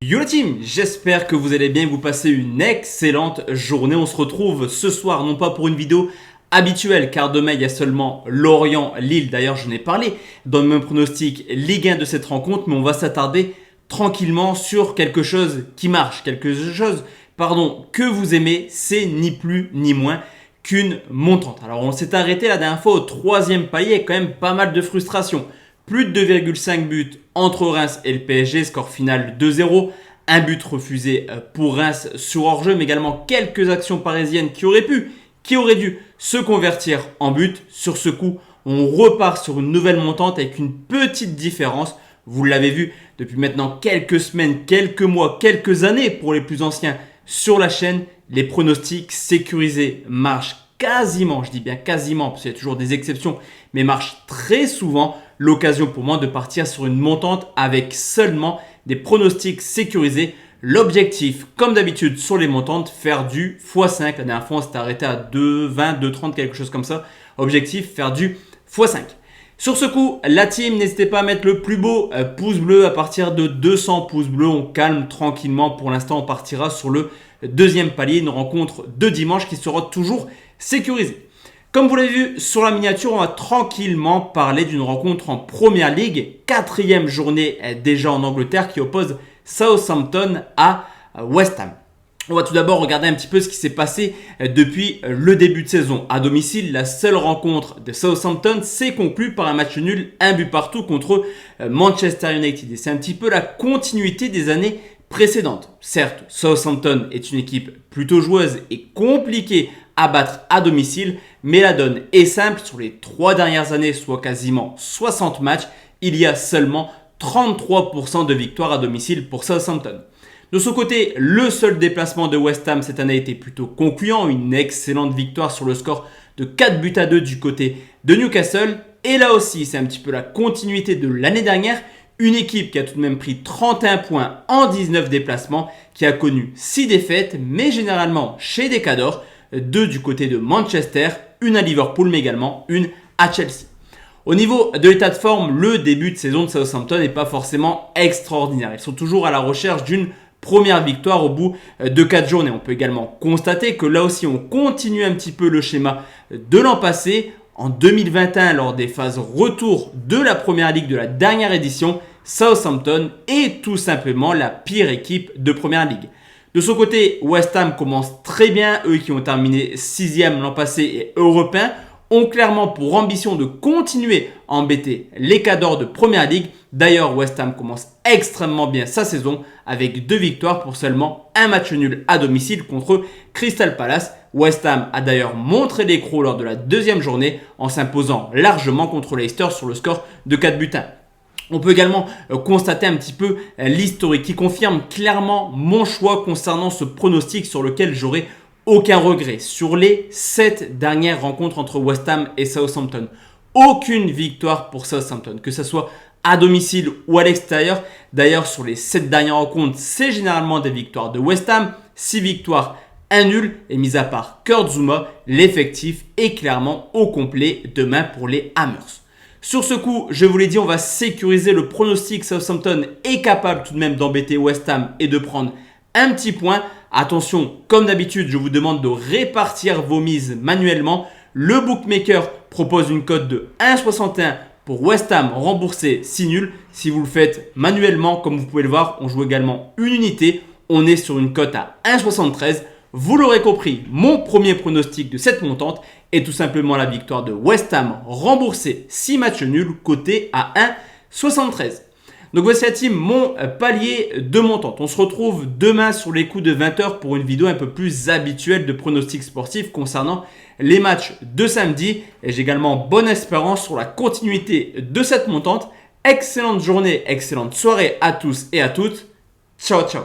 Yo la team, j'espère que vous allez bien, que vous passez une excellente journée. On se retrouve ce soir, non pas pour une vidéo habituelle, car demain il y a seulement Lorient-Lille. D'ailleurs, je n'ai parlé dans mon pronostic Ligue 1 de cette rencontre, mais on va s'attarder tranquillement sur quelque chose qui marche, que vous aimez, c'est ni plus ni moins qu'une montante. Alors on s'est arrêté la dernière fois au troisième palier avec quand même pas mal de frustration. Plus de 2,5 buts entre Reims et le PSG, score final 2-0. Un but refusé pour Reims sur hors-jeu, mais également quelques actions parisiennes qui auraient dû se convertir en but. Sur ce coup, on repart sur une nouvelle montante avec une petite différence. Vous l'avez vu depuis maintenant quelques semaines, quelques mois, quelques années pour les plus anciens sur la chaîne. Les pronostics sécurisés marchent quasiment, je dis bien quasiment, parce qu'il y a toujours des exceptions, mais marchent très souvent. L'occasion pour moi de partir sur une montante avec seulement des pronostics sécurisés. L'objectif, comme d'habitude sur les montantes, faire du x5. La dernière fois, on s'est arrêté à 2,20, 2,30, quelque chose comme ça. Objectif, faire du x5. Sur ce coup, la team, n'hésitez pas à mettre le plus beau pouce bleu. À partir de 200 pouces bleus, on calme tranquillement. Pour l'instant, on partira sur le deuxième palier, une rencontre de dimanche qui sera toujours sécurisée. Comme vous l'avez vu sur la miniature, on va tranquillement parler d'une rencontre en Première Ligue, quatrième journée déjà en Angleterre qui oppose Southampton à West Ham. On va tout d'abord regarder un petit peu ce qui s'est passé depuis le début de saison. À domicile, la seule rencontre de Southampton s'est conclue par un match nul, un but partout contre Manchester United. Et c'est un petit peu la continuité des années précédentes. Certes, Southampton est une équipe plutôt joueuse et compliquée à battre à domicile, mais la donne est simple. Sur les 3 dernières années, soit quasiment 60 matchs, il y a seulement 33% de victoires à domicile pour Southampton. De son côté, le seul déplacement de West Ham cette année était plutôt concluant, une excellente victoire sur le score de 4-2 du côté de Newcastle. Et là aussi, c'est un petit peu la continuité de l'année dernière, une équipe qui a tout de même pris 31 points en 19 déplacements, qui a connu 6 défaites, mais généralement chez des cadors, 2 du côté de Manchester, une à Liverpool, mais également une à Chelsea. Au niveau de l'état de forme, le début de saison de Southampton n'est pas forcément extraordinaire. Ils sont toujours à la recherche d'une première victoire au bout de 4 journées. On peut également constater que là aussi, on continue un petit peu le schéma de l'an passé. En 2021, lors des phases retour de la Première Ligue de la dernière édition, Southampton est tout simplement la pire équipe de Première Ligue. De son côté, West Ham commence très bien. Eux qui ont terminé 6e l'an passé et européens ont clairement pour ambition de continuer à embêter les cadors de Première Ligue. D'ailleurs, West Ham commence extrêmement bien sa saison avec 2 victoires pour seulement un match nul à domicile contre Crystal Palace. West Ham a d'ailleurs montré les crocs lors de la deuxième journée en s'imposant largement contre Leicester sur le score de 4-1. On peut également constater un petit peu l'historique qui confirme clairement mon choix concernant ce pronostic sur lequel j'aurai aucun regret. Sur les 7 dernières rencontres entre West Ham et Southampton, aucune victoire pour Southampton, que ce soit à domicile ou à l'extérieur. D'ailleurs, sur les 7 dernières rencontres, c'est généralement des victoires de West Ham, 6 victoires, 1 nul. Et mis à part Kurt Zouma, l'effectif est clairement au complet demain pour les Hammers. Sur ce coup, je vous l'ai dit, on va sécuriser le pronostic. Southampton est capable tout de même d'embêter West Ham et de prendre un petit point. Attention, comme d'habitude, je vous demande de répartir vos mises manuellement. Le bookmaker propose une cote de 1,61 pour West Ham remboursé 6 nuls. Si vous le faites manuellement, comme vous pouvez le voir, on joue également une unité. On est sur une cote à 1,73. Vous l'aurez compris, mon premier pronostic de cette montante est tout simplement la victoire de West Ham remboursé 6 matchs nuls, coté à 1,73. Donc voici la team, mon palier de montante. On se retrouve demain sur les coups de 20h pour une vidéo un peu plus habituelle de pronostics sportifs concernant les matchs de samedi. Et j'ai également bonne espérance sur la continuité de cette montante. Excellente journée, excellente soirée à tous et à toutes. Ciao, ciao.